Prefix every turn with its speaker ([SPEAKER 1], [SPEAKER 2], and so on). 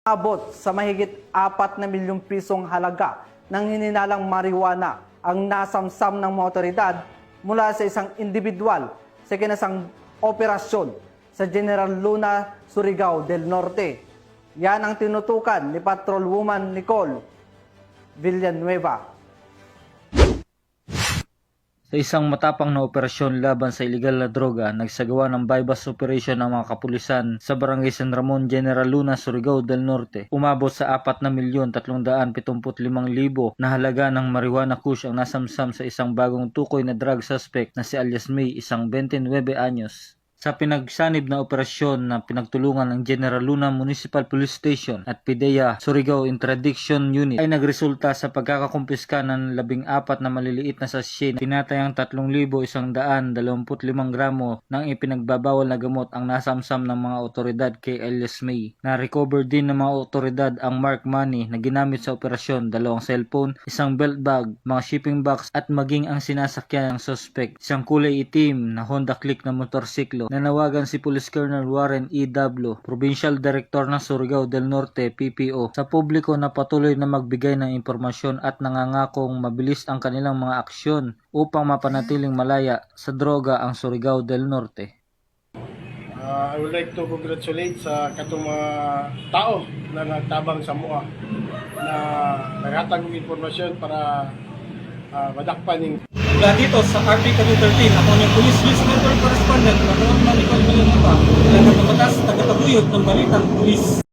[SPEAKER 1] Abot sa mahigit 4 na milyong pisong halaga ng hininalang marijuana ang nasamsam ng mga otoridad mula sa isang individual sa kinasang operasyon sa General Luna, Surigao del Norte. Yan ang tinutukan ni Patrolwoman Nicole Villanueva.
[SPEAKER 2] Sa isang matapang na operasyon laban sa iligal na droga, nagsagawa ng bypass operation ang mga kapulisan sa Barangay San Ramon, General Luna, Surigao del Norte. Umabot sa 4,375,000 na halaga ng marijuana kush ang nasamsam sa isang bagong tukoy na drug suspect na si alias May, isang 29 anyos. Sa pinagsanib na operasyon na pinagtulungan ng General Luna Municipal Police Station at PIDEA Surigao Interdiction Unit ay nagresulta sa pagkakakumpiska ng 14 na maliliit na sachet na tinatayang 3,125 gramo ng ipinagbabawal na gamot ang nasamsam ng mga otoridad kay alias May. Na-recover din ng mga otoridad ang marked money na ginamit sa operasyon, 2 cellphone, isang belt bag, mga shipping box at maging ang sinasakyan ng suspect, isang kulay itim na Honda Click na motorsiklo. Nanawagan si Police Colonel Warren E. Dablo, Provincial Director ng Surigao del Norte, PPO, sa publiko na patuloy na magbigay ng impormasyon at nangangakong mabilis ang kanilang mga aksyon upang mapanatiling malaya sa droga ang Surigao del Norte.
[SPEAKER 3] I would like to congratulate sa katong mga tao na nagtabang sa MUA na naghatag ng impormasyon para madakpan yung
[SPEAKER 4] Mula dito sa RPW13, ako yung Police News Network Correspondent, Patrolwoman Nicole Villanueva, taga-patas, taga-taguyod ng Balitang Police.